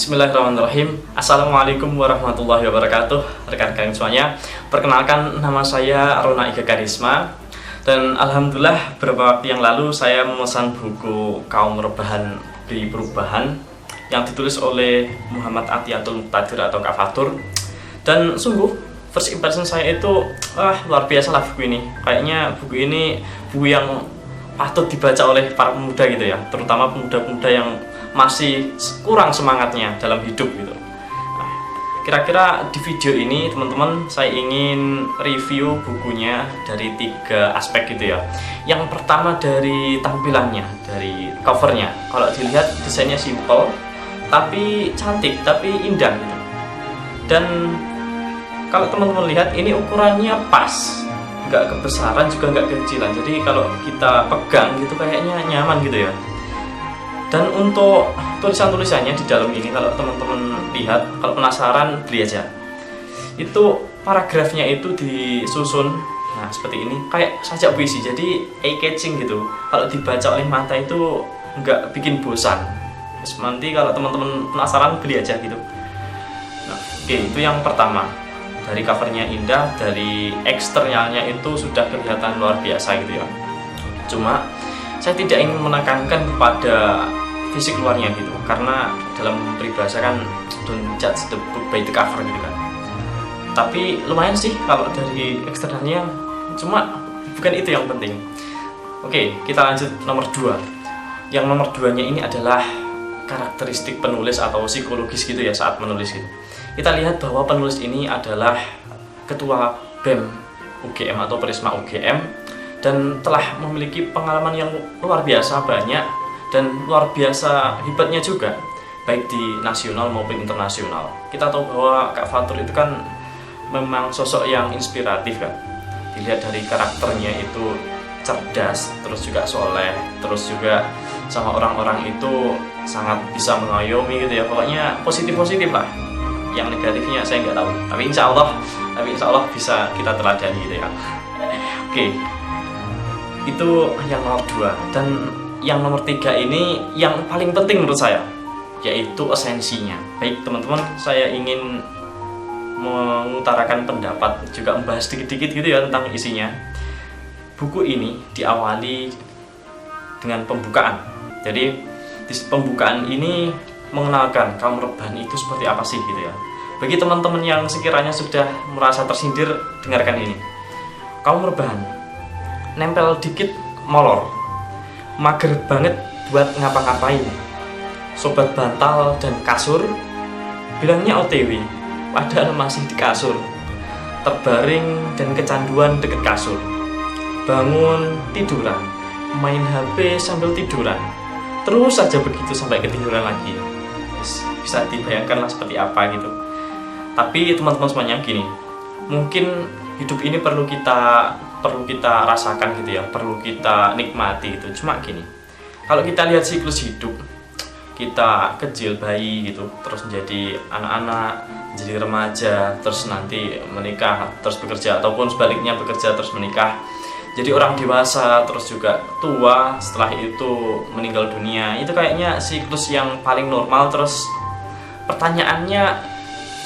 Bismillahirrahmanirrahim. Assalamualaikum warahmatullahi wabarakatuh. Rekan-rekan semuanya, perkenalkan nama saya Rona Iga Karisma. Dan alhamdulillah beberapa waktu yang lalu saya memesan buku Kaum Rebahan Beri Perubahan yang ditulis oleh Muhammad Atiyatul Muqtadir atau Kak Fatur. Dan sungguh first impression saya itu luar biasa lah buku ini. Kayaknya buku ini buku yang patut dibaca oleh para pemuda gitu ya, terutama pemuda-pemuda yang masih kurang semangatnya dalam hidup gitu. Nah, kira-kira di video ini teman-teman saya ingin review bukunya dari 3 aspek gitu ya. Yang pertama dari tampilannya, dari covernya. Kalau dilihat desainnya simple tapi cantik, tapi indah gitu. Dan kalau teman-teman lihat ini ukurannya pas, nggak kebesaran juga nggak kecilan. Jadi kalau kita pegang gitu kayaknya nyaman gitu ya. Dan untuk tulisan-tulisannya di dalam ini, kalau teman-teman lihat, kalau penasaran beli aja. Itu paragrafnya itu disusun, nah seperti ini, kayak sajak puisi. Jadi eye-catching gitu. Kalau dibaca oleh mata itu nggak bikin bosan. Terus nanti kalau teman-teman penasaran beli aja gitu. Nah, oke, itu yang pertama. Dari covernya indah, dari eksternalnya itu sudah kelihatan luar biasa gitu ya. Cuma saya tidak ingin menekankan kepada fisik luarnya gitu, karena dalam peribahasa kan don't judge the book by the cover gitu kan. Tapi lumayan sih kalau dari eksternalnya, cuma bukan itu yang penting. Oke, kita lanjut nomor 2. Yang nomor 2-nya ini adalah karakteristik penulis atau psikologis gitu ya saat menulis gitu. Kita lihat bahwa penulis ini adalah ketua BEM UGM atau Prisma UGM dan telah memiliki pengalaman yang luar biasa banyak dan luar biasa hebatnya juga, baik di nasional maupun internasional. Kita tahu bahwa Kak Fatur itu kan memang sosok yang inspiratif kan. Dilihat dari karakternya itu cerdas, terus juga soleh, terus juga sama orang-orang itu sangat bisa mengayomi gitu ya. Pokoknya positif-positif lah. Yang negatifnya saya nggak tahu. Tapi insya Allah bisa kita teladani gitu ya. Oke. Itu yang nomor 2. Dan yang nomor 3 ini yang paling penting menurut saya, yaitu esensinya. Baik teman-teman, saya ingin mengutarakan pendapat, juga membahas sedikit-sedikit gitu ya tentang isinya. Buku ini diawali dengan pembukaan. Jadi di pembukaan ini mengenalkan kaum rebahan itu seperti apa sih gitu ya. Bagi teman-teman yang sekiranya sudah merasa tersindir, dengarkan ini. Kaum rebahan, nempel dikit molor, mager banget buat ngapa-ngapain, sobat bantal dan kasur, bilangnya OTW, padahal masih di kasur, terbaring dan kecanduan deket kasur, bangun tiduran, main HP sambil tiduran, terus saja begitu sampai ketiduran lagi. Bisa dibayangkanlah seperti apa gitu. Tapi teman-teman semuanya gini, mungkin hidup ini perlu kita rasakan gitu ya, perlu kita nikmati itu. Cuma gini, kalau kita lihat siklus hidup, kita kecil bayi gitu, terus menjadi anak-anak, jadi remaja, terus nanti menikah, terus bekerja, ataupun sebaliknya bekerja terus menikah, jadi orang dewasa, terus juga tua, setelah itu meninggal dunia. Itu kayaknya siklus yang paling normal. Terus pertanyaannya,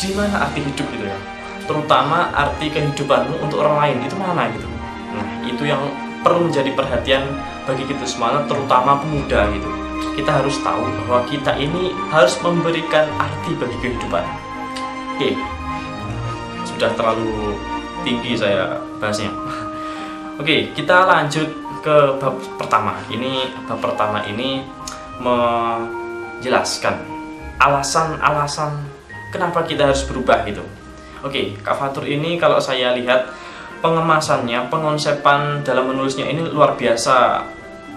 di mana arti hidup gitu ya? Terutama arti kehidupanmu untuk orang lain itu mana gitu. Nah, itu yang perlu menjadi perhatian bagi kita semua, terutama pemuda gitu. Kita harus tahu bahwa kita ini harus memberikan arti bagi kehidupan. Oke, sudah terlalu tinggi saya bahasnya. Oke, kita lanjut ke bab pertama. Bab pertama ini menjelaskan alasan-alasan kenapa kita harus berubah gitu. Oke, Kak Fatur ini kalau saya lihat pengemasannya, pengonsepan dalam menulisnya ini luar biasa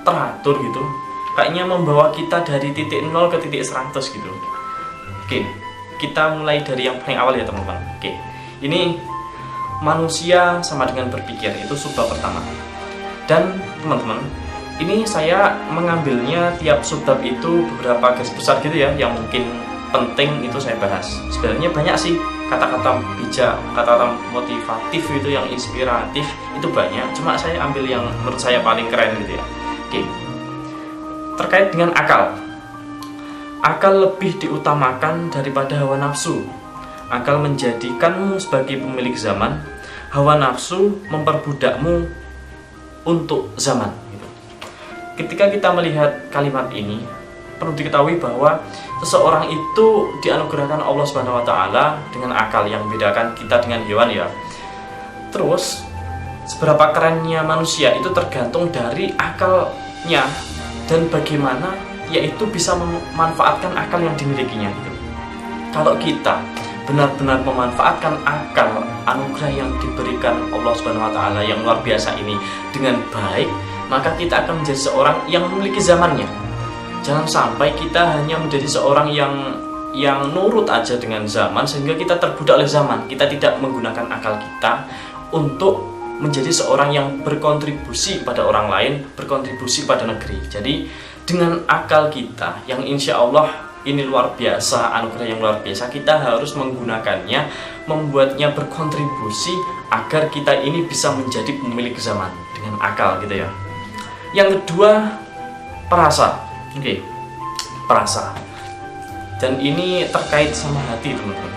teratur gitu. Kayaknya membawa kita dari titik 0 ke titik 100 gitu. Oke, kita mulai dari yang paling awal ya teman-teman. Oke, ini manusia sama dengan berpikir, itu subbab pertama. Dan teman-teman, ini saya mengambilnya tiap subbab itu beberapa garis besar gitu ya, yang mungkin penting itu saya bahas. Sebenarnya banyak sih kata-kata bijak, kata-kata motivatif itu yang inspiratif itu banyak. Cuma saya ambil yang menurut saya paling keren gitu ya. Oke. Terkait dengan akal. Akal lebih diutamakan daripada hawa nafsu. Akal menjadikanmu sebagai pemilik zaman, hawa nafsu memperbudakmu untuk zaman. Ketika kita melihat kalimat ini, perlu diketahui bahwa seseorang itu dianugerahkan Allah Subhanahu wa taala dengan akal yang membedakan kita dengan hewan ya. Terus seberapa kerennya manusia itu tergantung dari akalnya dan bagaimana yaitu bisa memanfaatkan akal yang dimilikinya gitu. Kalau kita benar-benar memanfaatkan akal anugerah yang diberikan Allah Subhanahu wa taala yang luar biasa ini dengan baik, maka kita akan menjadi seorang yang memiliki zamannya. Jangan sampai kita hanya menjadi seorang yang nurut aja dengan zaman sehingga kita terbudak oleh zaman. Kita tidak menggunakan akal kita untuk menjadi seorang yang berkontribusi pada orang lain, berkontribusi pada negeri. Jadi dengan akal kita yang insya Allah ini luar biasa, anugerah yang luar biasa, kita harus menggunakannya, membuatnya berkontribusi agar kita ini bisa menjadi pemilik zaman dengan akal gitu ya. Yang kedua, perasa. Oke, perasa. Dan ini terkait sama hati teman-teman.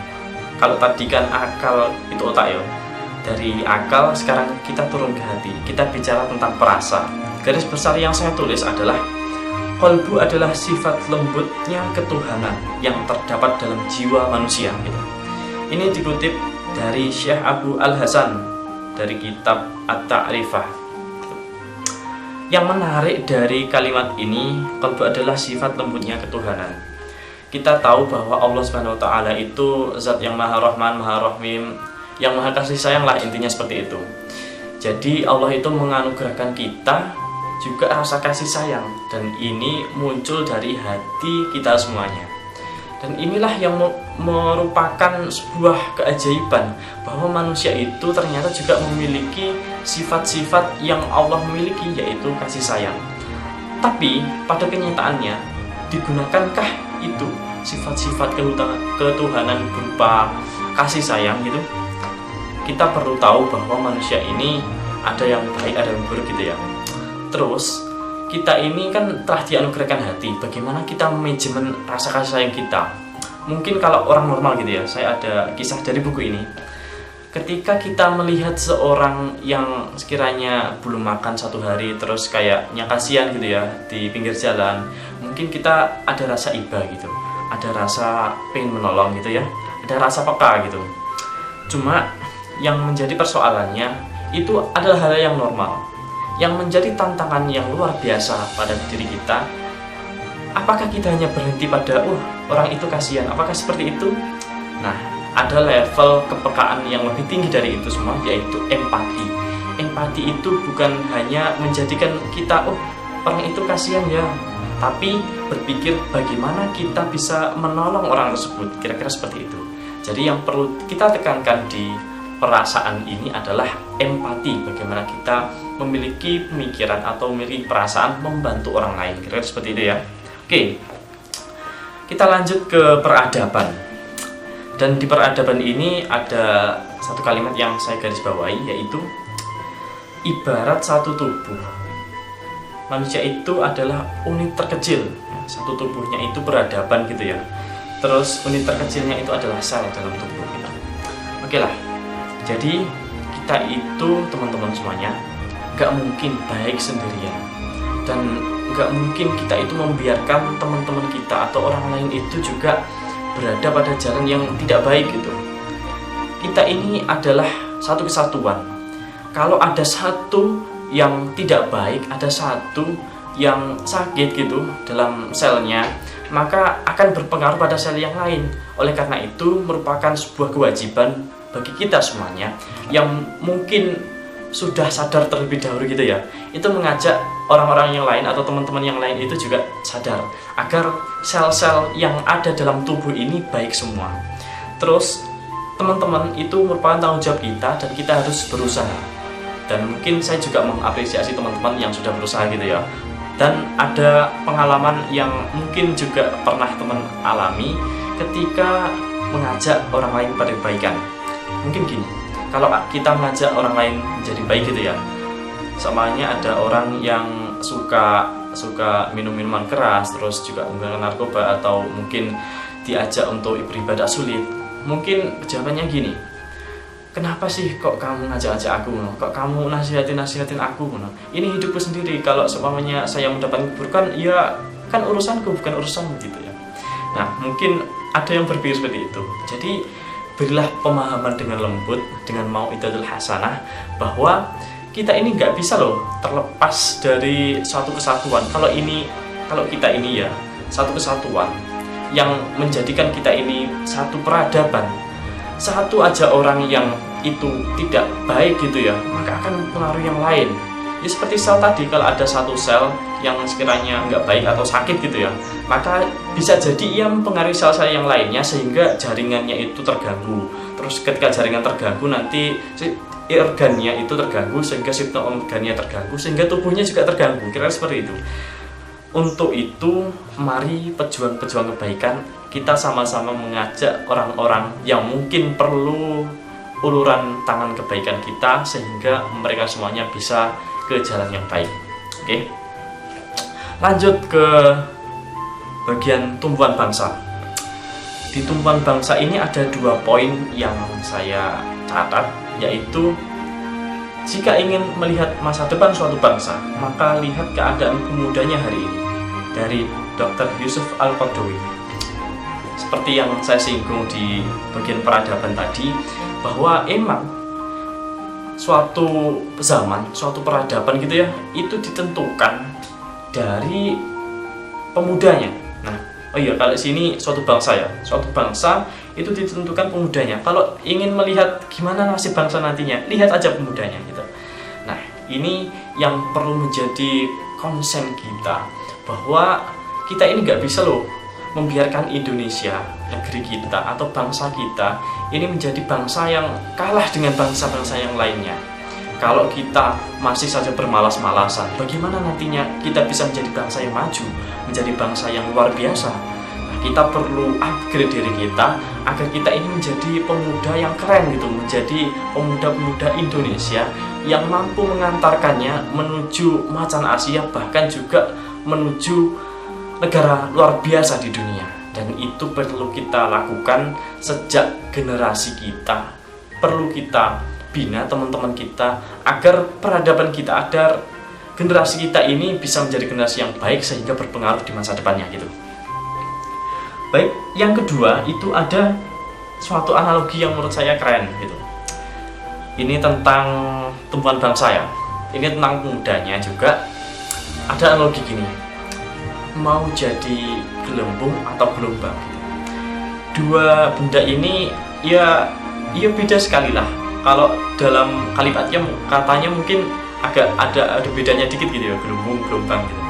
Kalau tadi kan akal itu otak ya. Dari akal sekarang kita turun ke hati. Kita bicara tentang perasa. Garis besar yang saya tulis adalah qalbu adalah sifat lembutnya ketuhanan yang terdapat dalam jiwa manusia. Ini dikutip dari Syekh Abu Al-Hasan dari kitab At-Ta'rifah. Yang menarik dari kalimat ini, qalbu adalah sifat lembutnya ketuhanan. Kita tahu bahwa Allah Subhanahu wa taala itu zat yang Maha Rahman, Maha Rahim, yang Maha kasih sayang lah, intinya seperti itu. Jadi Allah itu menganugerahkan kita juga rasa kasih sayang, dan ini muncul dari hati kita semuanya. Dan inilah yang merupakan sebuah keajaiban bahwa manusia itu ternyata juga memiliki sifat-sifat yang Allah miliki, yaitu kasih sayang. Tapi pada kenyataannya, digunakankah itu sifat-sifat ketuhanan berupa kasih sayang gitu? Kita perlu tahu bahwa manusia ini ada yang baik, ada yang buruk gitu ya. Terus kita ini kan telah dianugerahkan hati. Bagaimana kita manajemen rasa kasih sayang kita? Mungkin kalau orang normal gitu ya. Saya ada kisah dari buku ini. Ketika kita melihat seorang yang sekiranya belum makan 1 hari, terus kayaknya kasihan gitu ya di pinggir jalan, mungkin kita ada rasa iba gitu, ada rasa pengen menolong gitu ya, ada rasa peka gitu. Cuma yang menjadi persoalannya itu adalah hal yang normal. Yang menjadi tantangan yang luar biasa pada diri kita, apakah kita hanya berhenti pada orang itu kasihan, apakah seperti itu? Nah, ada level kepekaan yang lebih tinggi dari itu semua, yaitu empati. Empati itu bukan hanya menjadikan kita orang itu kasihan ya, tapi berpikir bagaimana kita bisa menolong orang tersebut, kira-kira seperti itu. Jadi yang perlu kita tekankan di perasaan ini adalah empati, bagaimana kita memiliki pemikiran atau memiliki perasaan membantu orang lain, kira-kira seperti itu ya. Oke, kita lanjut ke peradaban. Dan di peradaban ini ada satu kalimat yang saya garis bawahi, yaitu ibarat satu tubuh. Manusia itu adalah unit terkecil, satu tubuhnya itu peradaban gitu ya. Terus unit terkecilnya itu adalah sel dalam tubuh kita. Oke lah. Jadi kita itu teman-teman semuanya gak mungkin baik sendirian, dan gak mungkin kita itu membiarkan teman-teman kita atau orang lain itu juga berada pada jalan yang tidak baik gitu. Kita ini adalah satu kesatuan. Kalau ada satu yang tidak baik, ada satu yang sakit gitu dalam selnya, maka akan berpengaruh pada sel yang lain. Oleh karena itu merupakan sebuah kewajiban bagi kita semuanya yang mungkin sudah sadar terlebih dahulu gitu ya, itu mengajak orang-orang yang lain atau teman-teman yang lain itu juga sadar agar sel-sel yang ada dalam tubuh ini baik semua. Terus teman-teman itu merupakan tanggung jawab kita dan kita harus berusaha. Dan mungkin saya juga mengapresiasi teman-teman yang sudah berusaha gitu ya. Dan ada pengalaman yang mungkin juga pernah teman alami ketika mengajak orang lain pada kebaikan. Mungkin gini, kalau kita mengajak orang lain menjadi baik gitu ya, samanya ada orang yang suka suka minum minuman keras, terus juga menggunakan narkoba, atau mungkin diajak untuk beribadah sulit, mungkin jawabannya gini, kenapa sih kok kamu ngajak-ngajak aku, kok kamu nasihatin aku, ini hidupku sendiri, kalau seumpamanya saya mendapat keburukan, ya kan urusanku, bukan urusanmu gitu ya. Nah, mungkin ada yang berpikir seperti itu. Jadi berilah pemahaman dengan lembut, dengan mau'idatul hasanah, bahwa kita ini nggak bisa loh terlepas dari suatu kesatuan. Kalau kita ini ya satu kesatuan yang menjadikan kita ini satu peradaban. Satu aja orang yang itu tidak baik gitu ya, maka akan mempengaruhi yang lain. Ya seperti sel tadi, kalau ada satu sel yang sekiranya nggak baik atau sakit gitu ya, maka bisa jadi ia mempengaruhi sel-sel yang lainnya sehingga jaringannya itu terganggu. Terus ketika jaringan terganggu, nanti organnya itu terganggu, sehingga sistem organnya terganggu, sehingga tubuhnya juga terganggu. Kira-kira seperti itu. Untuk itu, mari pejuang-pejuang kebaikan, kita sama-sama mengajak orang-orang yang mungkin perlu uluran tangan kebaikan kita, sehingga mereka semuanya bisa ke jalan yang baik. Oke. Lanjut ke bagian tumbuhan bangsa. Di tumbuhan bangsa ini ada 2 poin yang saya catat, yaitu jika ingin melihat masa depan suatu bangsa, maka lihat keadaan pemudanya hari ini, dari Dr. Yusuf Al-Qaradawi. Seperti yang saya singgung di bagian peradaban tadi, bahwa emang suatu zaman, suatu peradaban gitu ya, itu ditentukan dari pemudanya. Nah, oh iya, kalau sini suatu bangsa ya, suatu bangsa itu ditentukan pemudanya. Kalau ingin melihat gimana nasib bangsa nantinya, lihat aja pemudanya gitu. Nah, ini yang perlu menjadi konsen kita, bahwa kita ini nggak bisa loh membiarkan Indonesia, negeri kita atau bangsa kita ini menjadi bangsa yang kalah dengan bangsa-bangsa yang lainnya. Kalau kita masih saja bermalas-malasan, bagaimana nantinya kita bisa menjadi bangsa yang maju, menjadi bangsa yang luar biasa? Nah, kita perlu upgrade diri kita agar kita ini menjadi pemuda yang keren gitu, menjadi pemuda-pemuda Indonesia yang mampu mengantarkannya menuju macan Asia, bahkan juga menuju negara luar biasa di dunia. Dan itu perlu kita lakukan sejak generasi kita. Perlu kita bina teman-teman kita agar peradaban kita, agar generasi kita ini bisa menjadi generasi yang baik sehingga berpengaruh di masa depannya gitu. Baik, yang kedua itu ada suatu analogi yang menurut saya keren gitu. Ini tentang tumbuhan bangsa ya. Ini tentang pemudanya juga. Ada analogi gini. Mau jadi gelembung atau gelombang gitu. Dua benda ini ya beda sekali lah. Kalau dalam kalimatnya katanya mungkin agak ada bedanya dikit gitu ya, gelembung, gelombang gitu.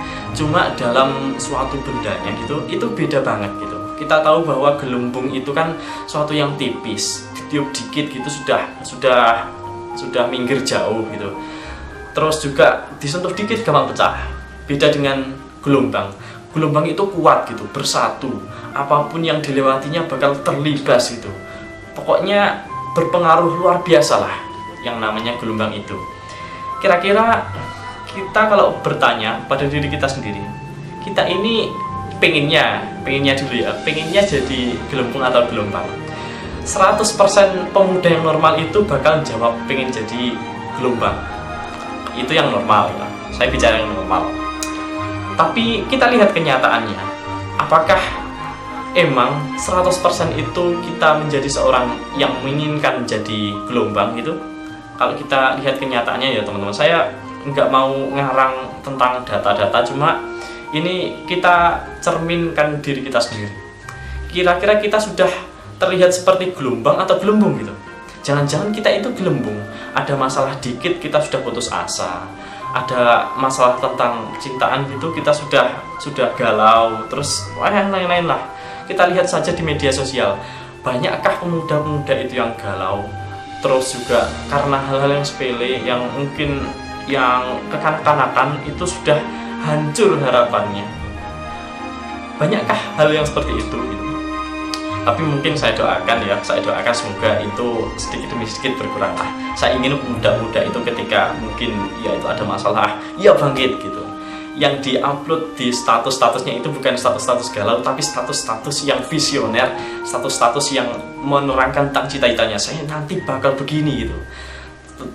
Cuma dalam suatu bendanya gitu, itu beda banget gitu. Kita tahu bahwa gelembung itu kan suatu yang tipis, ditiup dikit gitu sudah minggir jauh gitu. Terus juga disentuh dikit gampang pecah. Beda dengan gelombang. Gelombang itu kuat gitu, bersatu. Apapun yang dilewatinya bakal terlibas gitu. Pokoknya berpengaruh luar biasa lah yang namanya gelombang itu. Kira-kira kita kalau bertanya pada diri kita sendiri, kita ini pengennya dulu ya, pengennya jadi gelembung atau gelombang. 100% pemuda yang normal itu bakal jawab pengen jadi gelombang. Itu yang normal ya. Saya bicara yang normal. Tapi kita lihat kenyataannya. Apakah emang 100% itu kita menjadi seorang yang menginginkan menjadi gelombang gitu? Kalau kita lihat kenyataannya ya teman-teman, saya nggak mau ngarang tentang data-data, cuma ini kita cerminkan diri kita sendiri. Kira-kira kita sudah terlihat seperti gelombang atau gelembung gitu? Jangan-jangan kita itu gelembung, ada masalah dikit kita sudah putus asa, ada masalah tentang cintaan gitu kita sudah galau, terus yang lain-lain lah. Kita lihat saja di media sosial, banyakkah pemuda-pemuda itu yang galau? Terus juga karena hal-hal yang sepele, yang mungkin yang kekanak-kanakan itu sudah hancur harapannya. Banyakkah hal yang seperti itu gitu? Tapi mungkin saya doakan semoga itu sedikit demi sedikit berkurang lah. Saya ingin pemuda-pemuda itu ketika mungkin ya itu ada masalah, ya bangkit gitu. yang diupload di status-statusnya itu bukan status-status galau, tapi status-status yang visioner, status-status yang menerangkan tentang cita-citanya, saya nanti bakal begini gitu.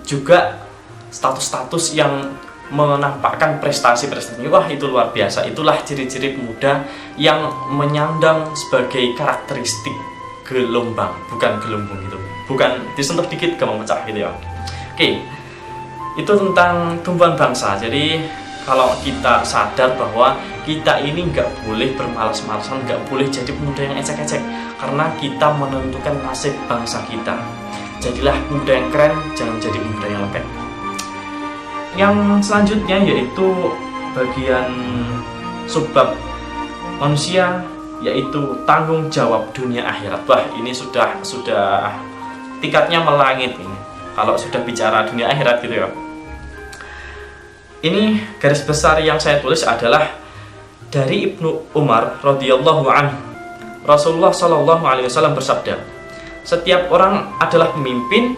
Juga status-status yang menampakkan prestasi-prestasinya, wah itu luar biasa. Itulah ciri-ciri pemuda yang menyandang sebagai karakteristik gelombang, bukan gelembung gitu, bukan disentuh dikit gampang pecah gitu ya. Oke, itu tentang tumbuhan bangsa. Jadi kalau kita sadar bahwa kita ini nggak boleh bermalas-malasan, nggak boleh jadi pemuda yang ecek-ecek, karena kita menentukan nasib bangsa kita. Jadilah pemuda yang keren, jangan jadi pemuda yang lepek. Yang selanjutnya yaitu bagian subbab manusia, yaitu tanggung jawab dunia akhirat. Wah, ini sudah tingkatnya melangit ini kalau sudah bicara dunia akhirat gitu ya. Ini garis besar yang saya tulis adalah dari Ibnu Umar radhiyallahu anhu. Rasulullah shallallahu alaihi wasallam bersabda, setiap orang adalah pemimpin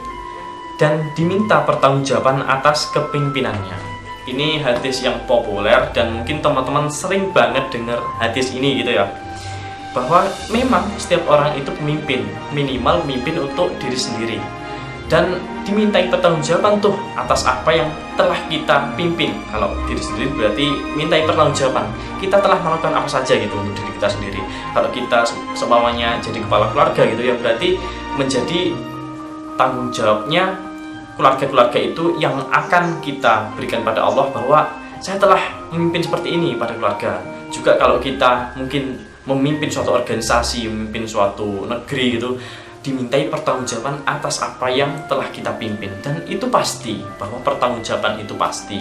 dan diminta pertanggungjawaban atas kepemimpinannya. Ini hadis yang populer dan mungkin teman-teman sering banget dengar hadis ini gitu ya. Bahwa memang setiap orang itu pemimpin, minimal pemimpin untuk diri sendiri. Dan dimintai pertanggungjawaban tuh atas apa yang telah kita pimpin. Kalau diri sendiri berarti mintai pertanggungjawaban. Kita telah melakukan apa saja gitu untuk diri kita sendiri. Kalau kita seumpamanya jadi kepala keluarga gitu ya, berarti menjadi tanggung jawabnya keluarga-keluarga itu yang akan kita berikan pada Allah, bahwa saya telah memimpin seperti ini pada keluarga. Juga kalau kita mungkin memimpin suatu organisasi, memimpin suatu negeri gitu, dimintai pertanggungjawaban atas apa yang telah kita pimpin. Dan itu pasti, bahwa pertanggungjawaban itu pasti.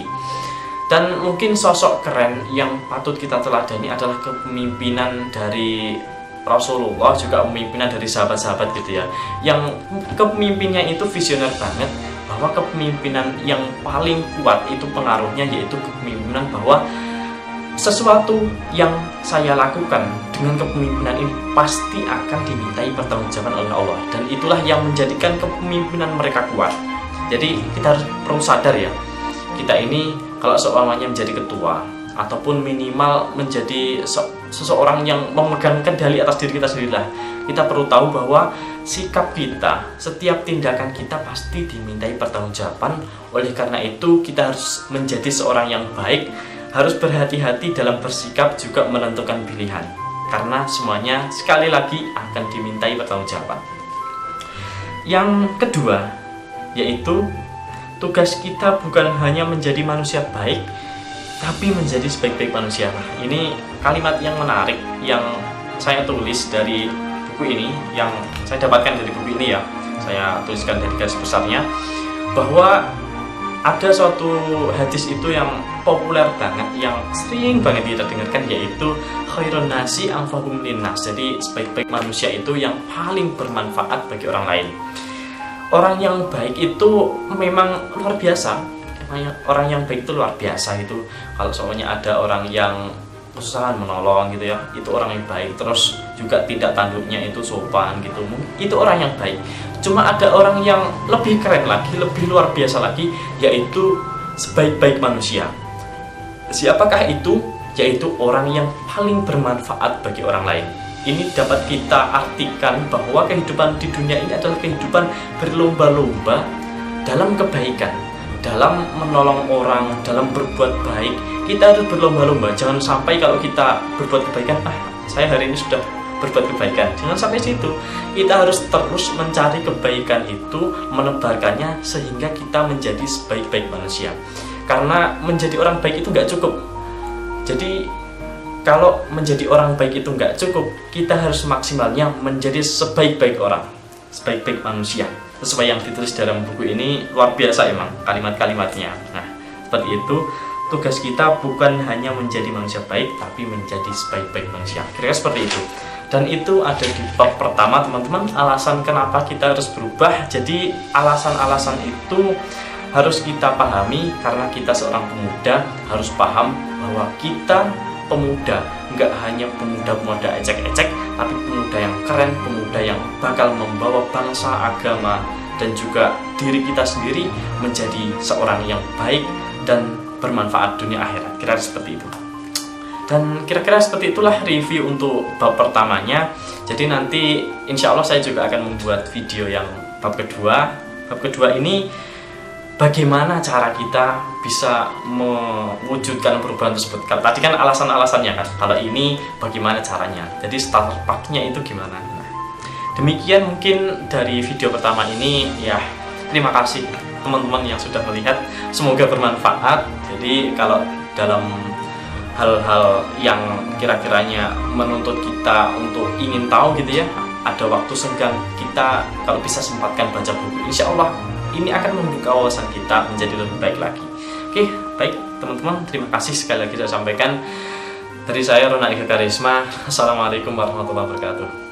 Dan mungkin sosok keren yang patut kita teladani adalah kepemimpinan dari Rasulullah, juga pemimpinan dari sahabat-sahabat gitu ya, yang kepemimpinannya itu visioner banget. Bahwa kepemimpinan yang paling kuat itu pengaruhnya yaitu kepemimpinan bahwa sesuatu yang saya lakukan dengan kepemimpinan ini pasti akan dimintai pertanggungjawaban oleh Allah, dan itulah yang menjadikan kepemimpinan mereka kuat. Jadi kita harus perlu sadar ya, kita ini kalau seumpamanya menjadi ketua ataupun minimal menjadi seseorang yang memegang kendali atas diri kita sendirilah, kita perlu tahu bahwa sikap kita, setiap tindakan kita pasti dimintai pertanggungjawaban. Oleh karena itu kita harus menjadi seorang yang baik, harus berhati-hati dalam bersikap, juga menentukan pilihan, karena semuanya sekali lagi akan dimintai pertanggungjawaban. Yang kedua yaitu tugas kita bukan hanya menjadi manusia baik, tapi menjadi sebaik-baik manusia. Ini kalimat yang menarik yang saya tulis dari buku ini, yang saya dapatkan dari buku ini ya, saya tuliskan dari garis besarnya, bahwa ada suatu hadis itu yang populer banget, yang sering banget kita dengarkan, yaitu khairun nasi anfa'uhum linnas. Jadi sebaik-baik manusia itu yang paling bermanfaat bagi orang lain. Orang yang baik itu memang luar biasa. Orang yang baik itu luar biasa itu. Kalau soalnya ada orang yang kesusahan menolong gitu ya, itu orang yang baik. Terus juga tindak tanduknya itu sopan gitu, itu orang yang baik. Cuma ada orang yang lebih keren lagi, lebih luar biasa lagi, yaitu sebaik-baik manusia. Siapakah itu? Yaitu orang yang paling bermanfaat bagi orang lain. Ini dapat kita artikan bahwa kehidupan di dunia ini adalah kehidupan berlomba-lomba dalam kebaikan, dalam menolong orang, dalam berbuat baik. Kita harus berlomba-lomba. Jangan sampai kalau kita berbuat kebaikan, saya hari ini sudah berbuat kebaikan, jangan sampai situ. Kita harus terus mencari kebaikan itu, menebarkannya, sehingga kita menjadi sebaik-baik manusia. Karena menjadi orang baik itu nggak cukup. Jadi kalau menjadi orang baik itu nggak cukup, kita harus maksimalnya menjadi sebaik-baik orang, sebaik-baik manusia. Sesuai yang ditulis dalam buku ini, luar biasa emang kalimat-kalimatnya. Nah, seperti itu, tugas kita bukan hanya menjadi manusia baik, tapi menjadi sebaik-baik manusia. Kira-kira seperti itu. Dan itu ada di bab pertama, teman-teman, alasan kenapa kita harus berubah. Jadi alasan-alasan itu harus kita pahami, karena kita seorang pemuda harus paham bahwa kita pemuda nggak hanya pemuda-pemuda ecek-ecek, tapi pemuda yang keren, pemuda yang bakal membawa bangsa, agama, dan juga diri kita sendiri menjadi seorang yang baik dan bermanfaat dunia akhirat, kira-kira seperti itu. Dan kira-kira seperti itulah review untuk bab pertamanya. Jadi nanti insya Allah saya juga akan membuat video yang bab kedua. Bab kedua ini bagaimana cara kita bisa mewujudkan perubahan tersebut. Tadi kan alasan-alasannya kan, kalau ini bagaimana caranya. Jadi starter pack-nya itu gimana. Nah, demikian mungkin dari video pertama ini ya. Terima kasih teman-teman yang sudah melihat, semoga bermanfaat. Jadi kalau dalam hal-hal yang kira-kiranya menuntut kita untuk ingin tahu gitu ya, ada waktu senggang kita, kalau bisa sempatkan baca buku, insya Allah ini akan membuka wawasan kita menjadi lebih baik lagi. Oke, baik teman-teman, terima kasih sekali lagi saya sampaikan dari saya Rona Ika Karisma. Assalamualaikum warahmatullahi wabarakatuh.